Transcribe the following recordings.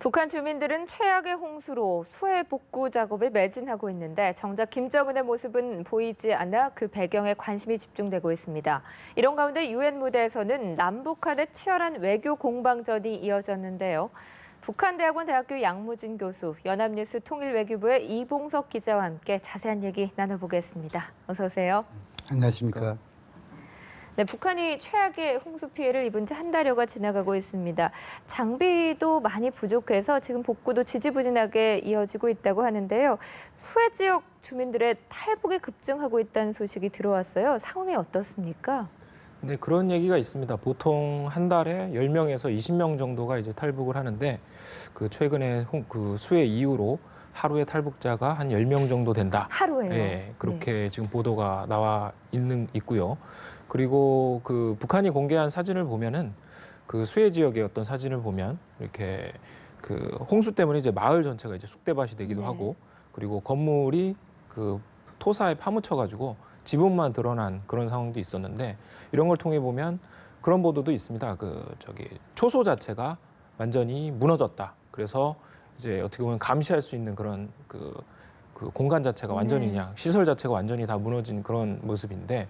북한 주민들은 최악의 홍수로 수해 복구 작업에 매진하고 있는데 정작 김정은의 모습은 보이지 않아 그 배경에 관심이 집중되고 있습니다. 이런 가운데 유엔 무대에서는 남북한의 치열한 외교 공방전이 이어졌는데요. 북한대학원 대학교 양무진 교수, 연합뉴스 통일외교부의 이봉석 기자와 함께 자세한 얘기 나눠보겠습니다. 어서 오세요. 안녕하십니까. 네, 북한이 최악의 홍수 피해를 입은 지 한 달여가 지나가고 있습니다. 장비도 많이 부족해서 지금 복구도 지지부진하게 이어지고 있다고 하는데요. 수해 지역 주민들의 탈북이 급증하고 있다는 소식이 들어왔어요. 상황이 어떻습니까? 네, 그런 얘기가 있습니다. 보통 한 달에 10명에서 20명 정도가 이제 탈북을 하는데 최근에 그 수해 이후로 하루에 탈북자가 한 10명 정도 된다. 하루에요? 네, 그렇게 지금 보도가 나와 있고요. 그리고 그 북한이 공개한 사진을 보면은 그 수해 지역의 어떤 사진을 보면 이렇게 그 홍수 때문에 이제 마을 전체가 이제 쑥대밭이 되기도 하고, 그리고 건물이 그 토사에 파묻혀가지고 지붕만 드러난 그런 상황도 있었는데, 이런 걸 통해 보면 그런 보도도 있습니다. 초소 자체가 완전히 무너졌다. 그래서 이제 어떻게 보면 감시할 수 있는 그런 그 공간 자체가 완전히 그냥 시설 자체가 완전히 다 무너진 그런 모습인데,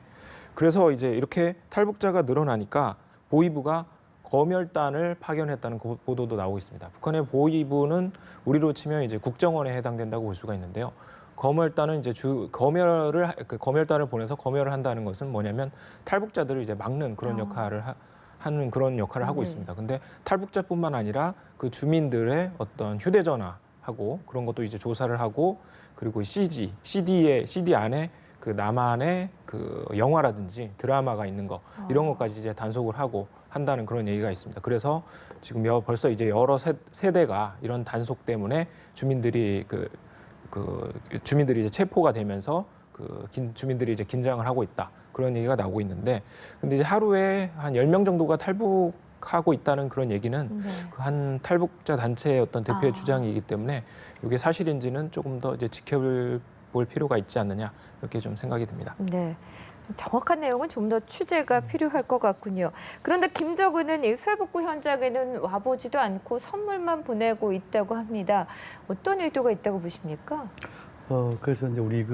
그래서 이제 이렇게 탈북자가 늘어나니까 보위부가 검열단을 파견했다는 보도도 나오고 있습니다. 북한의 보위부는 우리로 치면 이제 국정원에 해당된다고 볼 수가 있는데요. 검열단은 이제 검열단을 보내서 검열을 한다는 것은 뭐냐면 탈북자들을 이제 막는 그런 역할을 하는 그런 역할을 하고 있습니다. 근데 탈북자뿐만 아니라 그 주민들의 어떤 휴대전화하고 그런 것도 이제 조사를 하고, 그리고 CD 안에 그 남한의 그 영화라든지 드라마가 있는 거, 이런 것까지 이제 단속을 하고 한다는 그런 얘기가 있습니다. 그래서 지금 벌써 이제 여러 세대가 이런 단속 때문에 주민들이 이제 체포가 되면서 주민들이 이제 긴장을 하고 있다, 그런 얘기가 나오고 있는데, 근데 이제 하루에 한 10명 정도가 탈북하고 있다는 그런 얘기는 그 한 탈북자 단체의 어떤 대표의 주장이기 때문에 이게 사실인지는 조금 더 이제 지켜볼 필요가 있지 않느냐, 이렇게 좀 생각이 듭니다. 네. 정확한 내용은 좀 더 취재가 필요할 것 같군요. 그런데 김정은은 이 수해 복구 현장에는 와보지도 않고 선물만 보내고 있다고 합니다. 어떤 의도가 있다고 보십니까? 그래서 이제 우리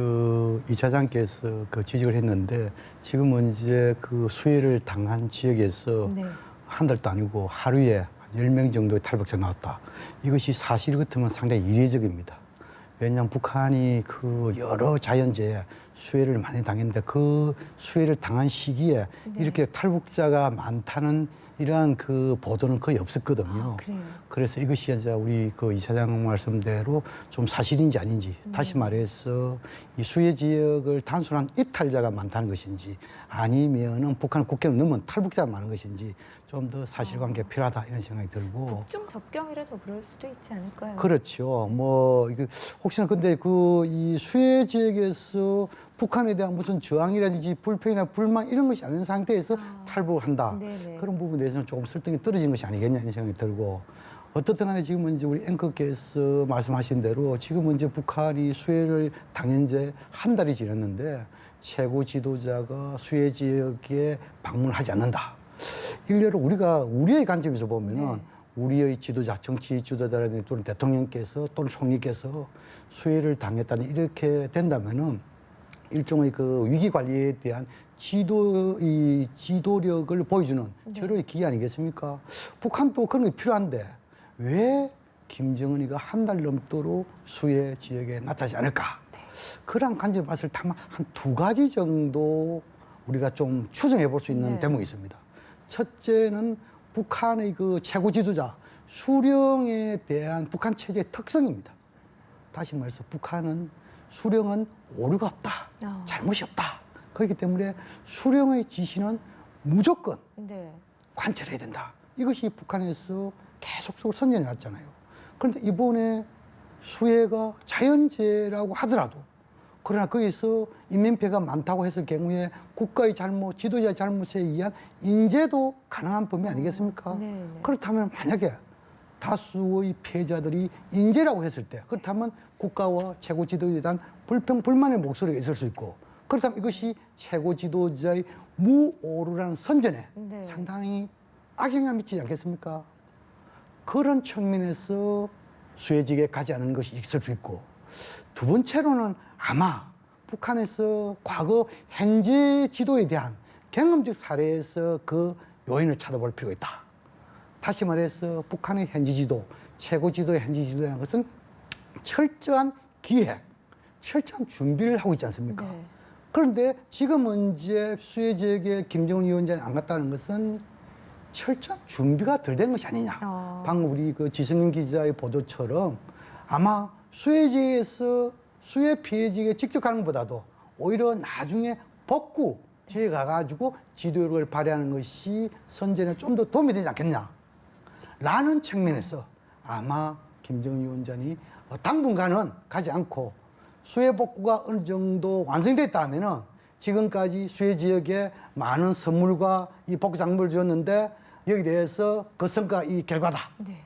이 차장께서 지적을 했는데, 지금은 이제 그 수해를 당한 지역에서 한 달도 아니고 하루에 10명 정도의 탈북자 나왔다. 이것이 사실 같으면 상당히 이례적입니다. 왜냐하면 북한이 그 여러 자연재해 수해를 많이 당했는데, 그 수해를 당한 시기에 이렇게 탈북자가 많다는 이러한 그 보도는 거의 없었거든요. 그래서 이것이 이제 우리 이 사장 말씀대로 좀 사실인지 아닌지, 다시 말해서 이 수해 지역을 단순한 이탈자가 많다는 것인지, 아니면은 북한 국경을 넘은 탈북자가 많은 것인지 좀 더 사실관계가 필요하다, 이런 생각이 들고. 북중 접경이라서 그럴 수도 있지 않을까요? 그렇죠. 이거 혹시나 근데 이 수해 지역에서 북한에 대한 무슨 저항이라든지 불평이나 불만 이런 것이 아닌 상태에서 탈북을 한다. 그런 부분에 대해서는 조금 설득이 떨어진 것이 아니겠냐, 이런 생각이 들고. 어떻든 간에 지금은 이제 우리 앵커께서 말씀하신 대로 지금은 이제 북한이 수해를 당한 지 한 달이 지났는데 최고 지도자가 수해 지역에 방문하지 않는다. 일례로 우리의 관점에서 보면은 우리의 지도자, 정치 지도자라든지 또는 대통령께서 또는 총리께서 수해를 당했다는 이렇게 된다면은 일종의 그 위기 관리에 대한 지도력을 보여주는 절호의 기회 아니겠습니까? 북한도 그런 게 필요한데 왜 김정은이가 한 달 넘도록 수해 지역에 나타나지 않을까? 그런 관점에서 봤을 때 한 두 가지 정도 우리가 좀 추정해 볼 수 있는 대목이 있습니다. 첫째는 북한의 그 최고 지도자 수령에 대한 북한 체제의 특성입니다. 다시 말해서 수령은 오류가 없다, 잘못이 없다. 그렇기 때문에 수령의 지시는 무조건 관철해야 된다. 이것이 북한에서 계속적으로 선전해 왔잖아요. 그런데 이번에 수해가 자연재해라고 하더라도, 그러나 거기서 인명피해가 많다고 했을 경우에 국가의 잘못, 지도자의 잘못에 의한 인재도 가능한 범위 아니겠습니까? 그렇다면 만약에 다수의 피해자들이 인재라고 했을 때, 그렇다면 국가와 최고 지도자에 대한 불평, 불만의 목소리가 있을 수 있고, 그렇다면 이것이 최고 지도자의 무오류라는 선전에 상당히 악영향을 미치지 않겠습니까? 그런 측면에서 수혜 지역에 가지 않은 것이 있을 수 있고, 두 번째로는 아마 북한에서 과거 현재 지도에 대한 경험적 사례에서 그 요인을 찾아볼 필요가 있다. 다시 말해서 북한의 현지 지도, 최고 지도의 현지 지도라는 것은 철저한 기획, 철저한 준비를 하고 있지 않습니까? 네. 그런데 지금은 이제 수혜 지역에 김정은 위원장이 안 갔다는 것은 철저한 준비가 덜 된 것이 아니냐. 방금 우리 그 지승윤 기자의 보도처럼 아마 수혜 지역에서 수혜 피해 지역에 직접 가는 것보다도 오히려 나중에 복구 지역에 가가지고 지도력을 발휘하는 것이 선전에 좀 더 도움이 되지 않겠냐. 라는 측면에서 아마 김정은 위원장이 당분간은 가지 않고 수혜 복구가 어느 정도 완성됐다 하면은 지금까지 수혜 지역에 많은 선물과 이 복구 작물을 줬는데 여기 대해서 그 성과 이 결과다. 네.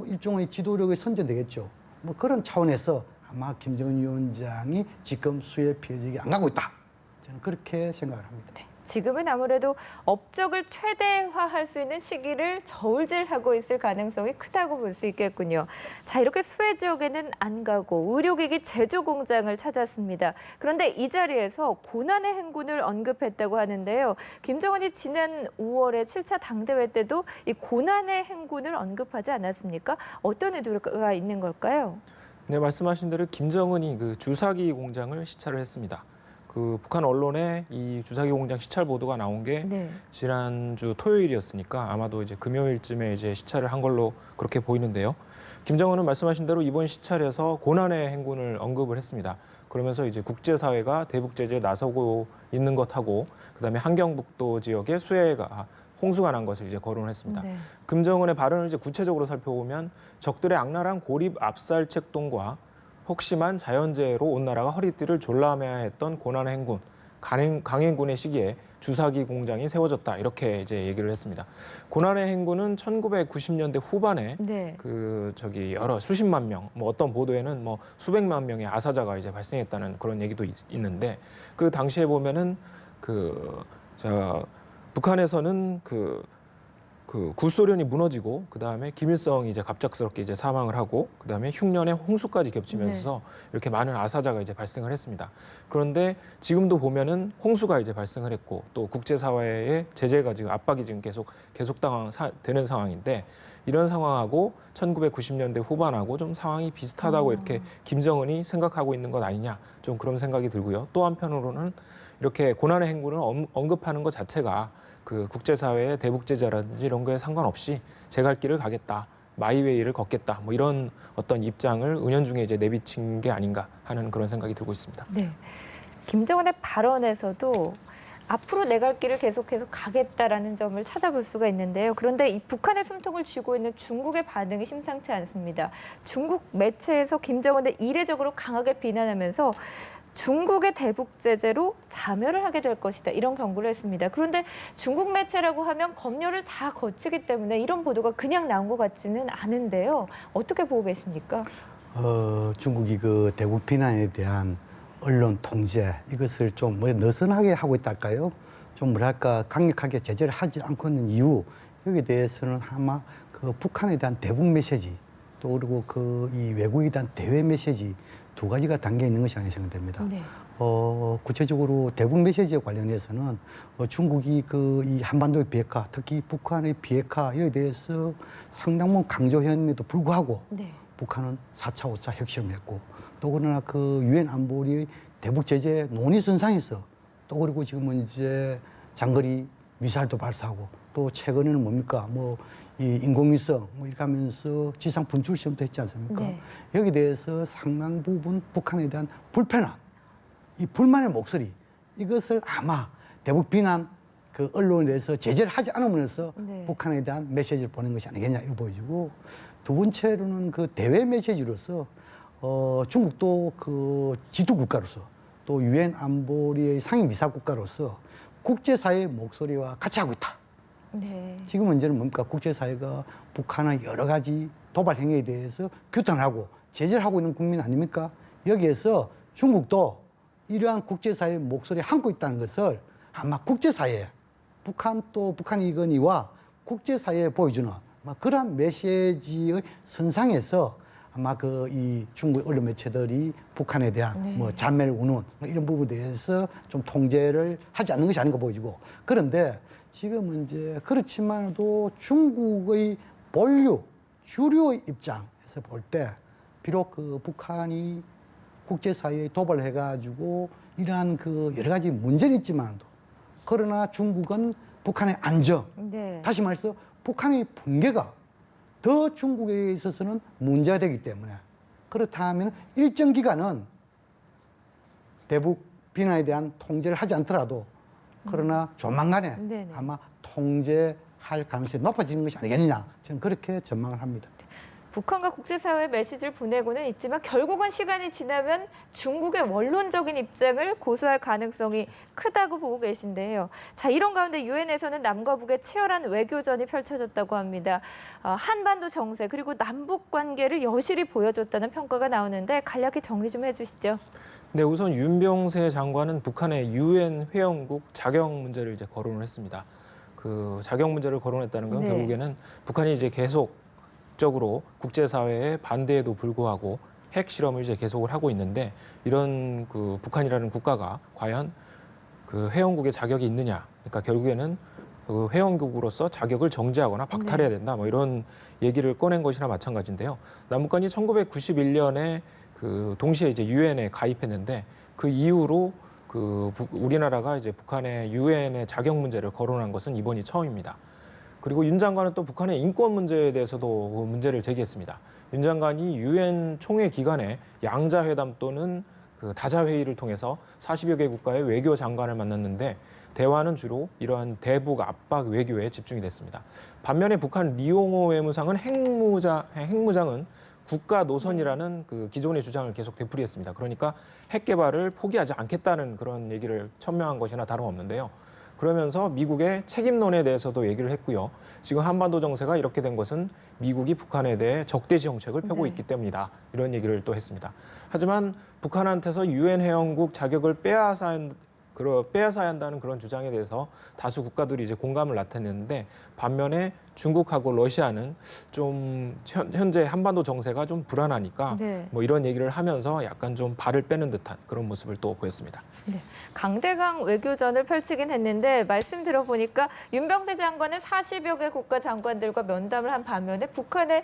일종의 지도력이 선전되겠죠. 뭐 그런 차원에서 아마 김정은 위원장이 지금 수혜 피해 지역에 안 가고 있다. 저는 그렇게 생각을 합니다. 네. 지금은 아무래도 업적을 최대화할 수 있는 시기를 저울질하고 있을 가능성이 크다고 볼 수 있겠군요. 자, 이렇게 수혜 지역에는 안 가고 의료기기 제조 공장을 찾았습니다. 그런데 이 자리에서 고난의 행군을 언급했다고 하는데요. 김정은이 지난 5월에 7차 당대회 때도 이 고난의 행군을 언급하지 않았습니까? 어떤 의도가 있는 걸까요? 네, 말씀하신 대로 김정은이 그 주사기 공장을 시찰을 했습니다. 그 북한 언론에 이 주사기 공장 시찰 보도가 나온 게 네. 지난주 토요일이었으니까 아마도 이제 금요일쯤에 이제 시찰을 한 걸로 그렇게 보이는데요. 김정은은 말씀하신 대로 이번 시찰에서 고난의 행군을 언급을 했습니다. 그러면서 이제 국제사회가 대북 제재에 나서고 있는 것하고 그다음에 한경북도 지역에 수해가 홍수가 난 것을 이제 거론을 했습니다. 네. 김정은의 발언을 이제 구체적으로 살펴보면 적들의 악랄한 고립 압살 책동과 혹심한 자연재해로 온 나라가 허리띠를 졸라매야 했던 고난의 행군, 강행군의 시기에 주사기 공장이 세워졌다 이렇게 이제 얘기를 했습니다. 고난의 행군은 1990년대 후반에 네. 여러 수십만 명, 뭐 어떤 보도에는 뭐 수백만 명의 아사자가 이제 발생했다는 그런 얘기도 있는데 그 당시에 보면은 북한에서는 구소련이 무너지고 그다음에 김일성이 이제 갑작스럽게 이제 사망을 하고 그다음에 흉년에 홍수까지 겹치면서 이렇게 많은 아사자가 이제 발생을 했습니다. 그런데 지금도 보면은 홍수가 이제 발생을 했고 또 국제사회의 제재가 지금 압박이 지금 계속 되는 상황인데 이런 상황하고 1990년대 후반하고 좀 상황이 비슷하다고 이렇게 김정은이 생각하고 있는 것 아니냐 좀 그런 생각이 들고요. 또 한편으로는 이렇게 고난의 행군을 언급하는 것 자체가 그 국제사회의 대북 제재라든지 이런 거에 상관없이 제 갈 길을 가겠다, 마이웨이를 걷겠다, 뭐 이런 어떤 입장을 은연중에 이제 내비친 게 아닌가 하는 그런 생각이 들고 있습니다. 네. 김정은의 발언에서도 앞으로 내 갈 길을 계속해서 가겠다라는 점을 찾아볼 수가 있는데요. 그런데 이 북한의 숨통을 쥐고 있는 중국의 반응이 심상치 않습니다. 중국 매체에서 김정은을 이례적으로 강하게 비난하면서 중국의 대북 제재로 자멸을 하게 될 것이다. 이런 경고를 했습니다. 그런데 중국 매체라고 하면 검열을 다 거치기 때문에 이런 보도가 그냥 나온 것 같지는 않은데요. 어떻게 보고 계십니까? 중국이 그 대북 비난에 대한 언론 통제 이것을 좀 느슨하게 하고 있달까요? 좀 뭐랄까 강력하게 제재를 하지 않고 있는 이유 여기에 대해서는 아마 그 북한에 대한 대북 메시지 또 그리고 그 이 외국에 대한 대외 메시지 두 가지가 담겨 있는 것이 아니라 생각됩니다. 네. 구체적으로 대북 메시지에 관련해서는 중국이 그 이 한반도의 비핵화, 특히 북한의 비핵화에 대해서 상당 부분 강조했음에도 불구하고 네. 북한은 4차, 5차 핵실험을 했고 또 그러나 그 유엔 안보리의 대북 제재 논의 선상에서 또 그리고 지금은 이제 장거리 미사일도 발사하고 또 최근에는 뭡니까 이 인공위성 이렇게 하면서 지상 분출 시험도 했지 않습니까? 네. 여기 대해서 상당 부분 북한에 대한 불편함, 이 불만의 목소리 이것을 아마 대북 비난 그 언론에 대해서 제재를 하지 않으면서 네. 북한에 대한 메시지를 보낸 것이 아니겠냐 이렇게 보여지고 두 번째로는 그 대외 메시지로서 중국도 그 지도 국가로서 또 유엔 안보리의 상임 이사 국가로서 국제사회의 목소리와 같이 하고 있다. 네. 지금 문제는 뭡니까? 국제사회가 북한의 여러 가지 도발 행위에 대해서 규탄하고 제재를 하고 있는 국민 아닙니까? 여기에서 중국도 이러한 국제사회의 목소리에 함고 있다는 것을 아마 국제사회, 북한 또 북한 이건희와 국제사회에 보여주는 아마 그러한 메시지의 선상에서 아마 그 이 중국 언론 매체들이 북한에 대한 네. 뭐 잔멸 운운 뭐 이런 부분에 대해서 좀 통제를 하지 않는 것이 아닌가 보여지고, 그런데 지금은 이제 그렇지만도 중국의 본류 주류의 입장에서 볼 때 비록 그 북한이 국제사회에 도발해가지고 이러한 그 여러 가지 문제는 있지만도, 그러나 중국은 북한의 안정, 네. 다시 말해서 북한의 붕괴가 더 중국에 있어서는 문제가 되기 때문에, 그렇다면 일정 기간은 대북 비난에 대한 통제를 하지 않더라도, 그러나 조만간에 네네. 아마 통제할 가능성이 높아지는 것이 아니겠느냐, 저는 그렇게 전망을 합니다. 북한과 국제사회에 메시지를 보내고는 있지만 결국은 시간이 지나면 중국의 원론적인 입장을 고수할 가능성이 크다고 보고 계신데요. 자, 이런 가운데 유엔에서는 남과 북의 치열한 외교전이 펼쳐졌다고 합니다. 한반도 정세 그리고 남북 관계를 여실히 보여줬다는 평가가 나오는데 간략히 정리 좀 해주시죠. 네, 우선 윤병세 장관은 북한의 유엔 회원국 자격 문제를 이제 거론을 했습니다. 그 자격 문제를 거론했다는 건 네. 결국에는 북한이 이제 계속적으로 국제사회의 반대에도 불구하고 핵 실험을 이제 계속을 하고 있는데, 이런 그 북한이라는 국가가 과연 그 회원국의 자격이 있느냐? 그러니까 결국에는 그 회원국으로서 자격을 정지하거나 박탈해야 된다. 뭐 이런 얘기를 꺼낸 것이나 마찬가지인데요. 남북한이 1991년에 그 동시에 이제 유엔에 가입했는데, 그 이후로 그 우리나라가 이제 북한의 유엔의 자격 문제를 거론한 것은 이번이 처음입니다. 그리고 윤 장관은 또 북한의 인권 문제에 대해서도 문제를 제기했습니다. 윤 장관이 유엔 총회 기간에 양자회담 또는 그 다자회의를 통해서 40여 개 국가의 외교 장관을 만났는데, 대화는 주로 이러한 대북 압박 외교에 집중이 됐습니다. 반면에 북한 리용호 외무상은 핵무장은 국가 노선이라는 그 기존의 주장을 계속 되풀이했습니다. 그러니까 핵 개발을 포기하지 않겠다는 그런 얘기를 천명한 것이나 다름없는데요. 그러면서 미국의 책임론에 대해서도 얘기를 했고요. 지금 한반도 정세가 이렇게 된 것은 미국이 북한에 대해 적대시 정책을 펴고 네. 있기 때문이다. 이런 얘기를 또 했습니다. 하지만 북한한테서 유엔 회원국 자격을 빼앗아야 한다는 그런 주장에 대해서 다수 국가들이 이제 공감을 나타냈는데, 반면에 중국하고 러시아는 좀 현재 한반도 정세가 좀 불안하니까 네. 뭐 이런 얘기를 하면서 약간 좀 발을 빼는 듯한 그런 모습을 또 보였습니다. 네. 강대강 외교전을 펼치긴 했는데 말씀 들어보니까 윤병세 장관은 40여 개 국가 장관들과 면담을 한 반면에 북한의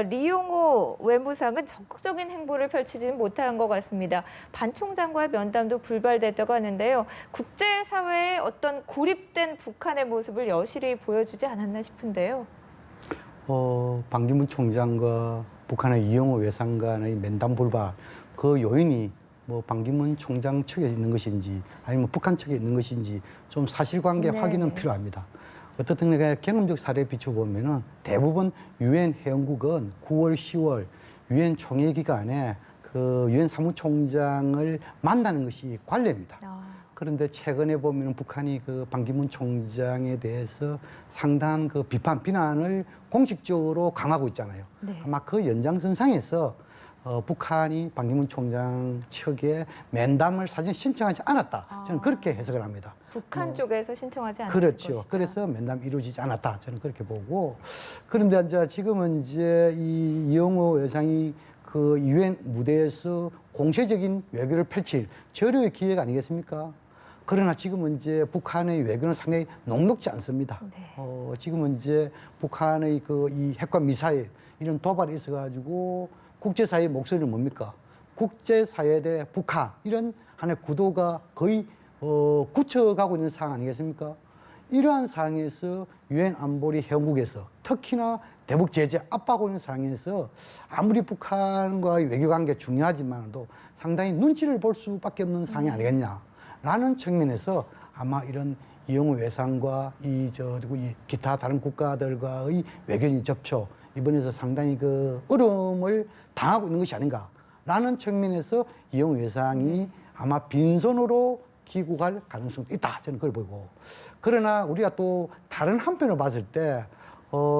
리용호 외무상은 적극적인 행보를 펼치지는 못한 것 같습니다. 반 총장과의 면담도 불발됐다고 하는데요. 국제사회의 어떤 고립된 북한의 모습을 여실히 보여주지 않았나 싶은데요. 반기문 총장과 북한의 이영호 외상 간의 면담 불발, 그 요인이 뭐 반기문 총장 측에 있는 것인지 아니면 북한 측에 있는 것인지 좀 사실관계 네. 확인은 필요합니다. 어떻든 간에 경험적 사례에 비춰보면은 대부분 유엔 회원국은 9월, 10월 유엔 총회 기간에 그 유엔 사무총장을 만나는 것이 관례입니다. 그런데 최근에 보면 북한이 그 반기문 총장에 대해서 상당한 그 비난을 공식적으로 강하고 있잖아요. 네. 아마 그 연장선상에서 북한이 반기문 총장 측에 면담을 사실 신청하지 않았다. 저는 그렇게 해석을 합니다. 북한 쪽에서 신청하지 않았을 그렇죠. 것이다. 그래서 면담이 이루어지지 않았다. 저는 그렇게 보고. 그런데 이제 지금은 이제 이 이영호 회장이 그 유엔 무대에서 공세적인 외교를 펼칠 절호의 기회가 아니겠습니까? 그러나 지금은 이제 북한의 외교는 상당히 녹록지 않습니다. 네. 지금은 이제 북한의 그 이 핵과 미사일 이런 도발이 있어가지고 국제사회의 목소리는 뭡니까? 국제사회 대 북한 이런 하나의 구도가 거의 굳혀가고 있는 상황 아니겠습니까? 이러한 상황에서 유엔 안보리 회원국에서 특히나 대북 제재 압박하고 있는 상황에서 아무리 북한과의 외교관계 중요하지만도 상당히 눈치를 볼 수밖에 없는 상황이 아니겠냐라는 측면에서 아마 이런 이영호 외상과 그리고 이 기타 다른 국가들과의 외교인 접촉 이번에서 상당히 그 어려움을 당하고 있는 것이 아닌가라는 측면에서 이영호 외상이 아마 빈손으로 귀국할 가능성도 있다. 저는 그걸 보고. 그러나 우리가 또 다른 한편으로 봤을 때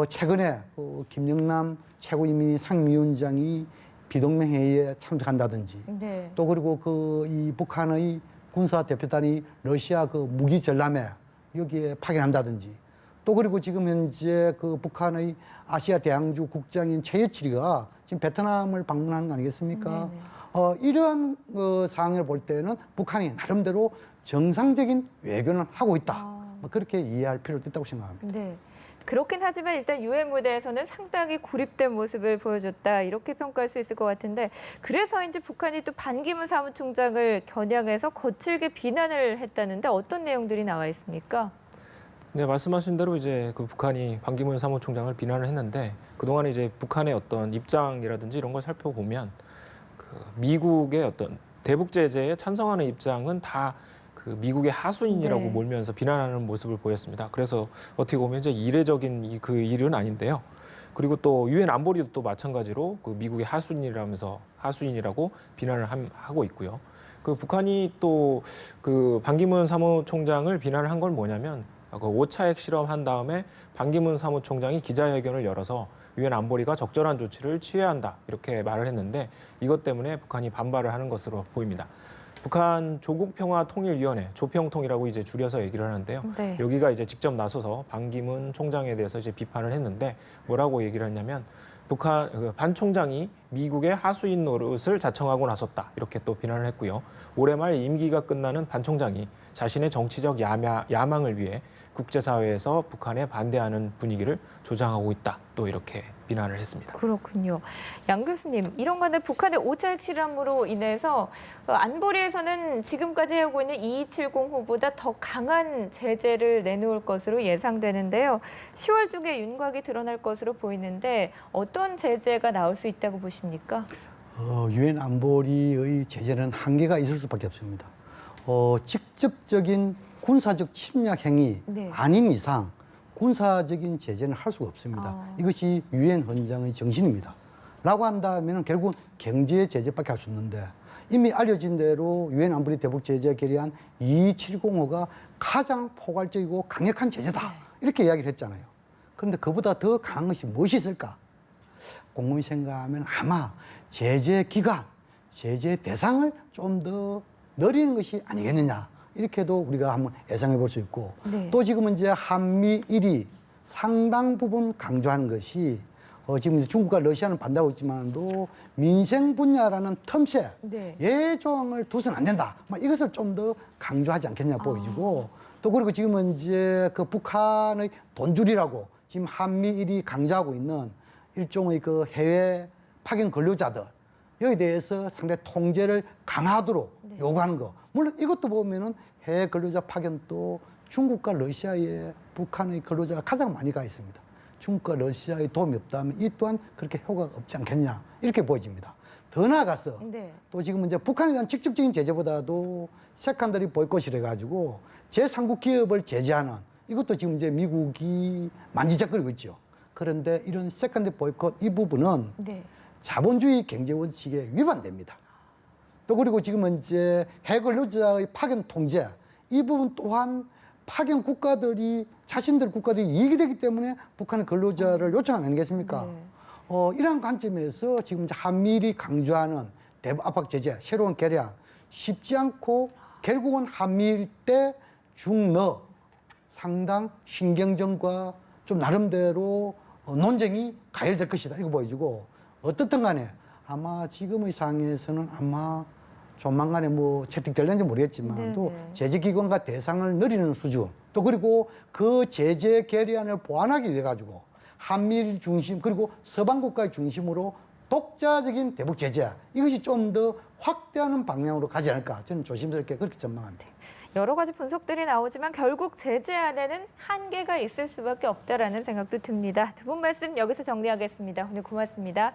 최근에 김영남 최고인민위 상임위원장이 비동맹 회의에 참석한다든지 네. 또 그리고 이 북한의 군사 대표단이 러시아 그 무기 전람회 여기에 파견한다든지 또 그리고 지금 현재 그 북한의 아시아 대항주 국장인 최여칠이가 지금 베트남을 방문하는 거 아니겠습니까? 네네. 이러한 상황을 볼 때는 북한이 나름대로 정상적인 외교는 하고 있다. 뭐 그렇게 이해할 필요도 있다고 생각합니다. 네. 그렇긴 하지만 일단 유엔 무대에서는 상당히 고립된 모습을 보여줬다 이렇게 평가할 수 있을 것 같은데 그래서인지 북한이 또 반기문 사무총장을 겨냥해서 거칠게 비난을 했다는데 어떤 내용들이 나와 있습니까? 네, 말씀하신 대로 이제 그 북한이 반기문 사무총장을 비난을 했는데 그동안 이제 북한의 어떤 입장이라든지 이런 걸 살펴보면 그 미국의 어떤 대북 제재에 찬성하는 입장은 다 그 미국의 하수인이라고 네. 몰면서 비난하는 모습을 보였습니다. 그래서 어떻게 보면 이제 이례적인 그 일은 아닌데요. 그리고 또 유엔 안보리도 또 마찬가지로 그 미국의 하수인이라고 비난을 하고 있고요. 그 북한이 또 그 반기문 사무총장을 비난을 한 건 뭐냐면 그 5차 핵실험 한 다음에 반기문 사무총장이 기자회견을 열어서 유엔 안보리가 적절한 조치를 취해야 한다 이렇게 말을 했는데 이것 때문에 북한이 반발을 하는 것으로 보입니다. 북한 조국평화통일위원회 조평통이라고 이제 줄여서 얘기를 하는데요. 네. 여기가 이제 직접 나서서 반기문 총장에 대해서 이제 비판을 했는데 뭐라고 얘기를 했냐면 북한 반 총장이 미국의 하수인 노릇을 자청하고 나섰다 이렇게 또 비난을 했고요. 올해 말 임기가 끝나는 반 총장이 자신의 정치적 야망을 위해 국제사회에서 북한에 반대하는 분위기를 조장하고 있다 또 이렇게 비난을 했습니다. 그렇군요. 양 교수님, 이런 간에 북한의 5차 핵실험으로 인해서 안보리에서는 지금까지 해오고 있는 2270호보다 더 강한 제재를 내놓을 것으로 예상되는데요. 10월 중에 윤곽이 드러날 것으로 보이는데 어떤 제재가 나올 수 있다고 보십니까? 유엔 안보리의 제재는 한계가 있을 수밖에 없습니다. 직접적인 군사적 침략 행위 네. 아닌 이상 군사적인 제재는 할 수가 없습니다. 이것이 유엔 헌장의 정신입니다. 라고 한다면 결국은 경제 제재밖에 할 수 없는데 이미 알려진 대로 유엔 안보리 대북 제재 결의안 2270호가 가장 포괄적이고 강력한 제재다. 이렇게 이야기를 했잖아요. 그런데 그보다 더 강한 것이 무엇이 있을까? 곰곰이 생각하면 아마 제재 기간, 제재 대상을 좀 더 늘리는 것이 아니겠느냐. 이렇게도 우리가 한번 예상해 볼 수 있고 네. 또 지금은 이제 한미일이 상당 부분 강조하는 것이 지금 이제 중국과 러시아는 반대하고 있지만도 민생 분야라는 틈새 네. 예조항을 두서는 안 된다. 막 이것을 좀 더 강조하지 않겠냐 보여지고 또 그리고 지금은 이제 그 북한의 돈줄이라고 지금 한미일이 강조하고 있는 일종의 그 해외 파견 근로자들 여기에 대해서 상당히 통제를 강화하도록 네. 요구하는 거. 물론 이것도 보면은 해외 근로자 파견도 중국과 러시아에 북한의 근로자가 가장 많이 가 있습니다. 중국과 러시아의 도움이 없다면 이 또한 그렇게 효과가 없지 않겠냐 이렇게 보여집니다. 더 나아가서 네. 또 지금 이제 북한에 대한 직접적인 제재보다도 세컨더리 보이콧이래 가지고 제3국 기업을 제재하는 이것도 지금 이제 미국이 만지작거리고 있죠. 그런데 이런 세컨더리 보이콧 이 부분은 네. 자본주의 경제 원칙에 위반됩니다. 또 그리고 지금은 이제 해근로자의 파견 통제 이 부분 또한 파견 국가들이 자신들 국가들이 이익이 되기 때문에 북한의 근로자를 요청하는 아니겠습니까? 네. 이러한 관점에서 지금 이제 한미일이 강조하는 대북 압박 제재 새로운 계략 쉽지 않고 결국은 한미일 때 중러 상당 신경전과 좀 나름대로 논쟁이 가열될 것이다 이거 보여주고 어떻든 간에 아마 지금의 상황에서는 아마 조만간에 뭐 채택될는지 모르겠지만 또 네네. 제재기관과 대상을 늘리는 수준 또 그리고 그 제재 결의안을 보완하기 위해 가지고 한미일 중심 그리고 서방 국가의 중심으로 독자적인 대북 제재 이것이 좀 더 확대하는 방향으로 가지 않을까 저는 조심스럽게 그렇게 전망합니다. 여러 가지 분석들이 나오지만 결국 제재안에는 한계가 있을 수밖에 없다라는 생각도 듭니다. 두 분 말씀 여기서 정리하겠습니다. 오늘 고맙습니다.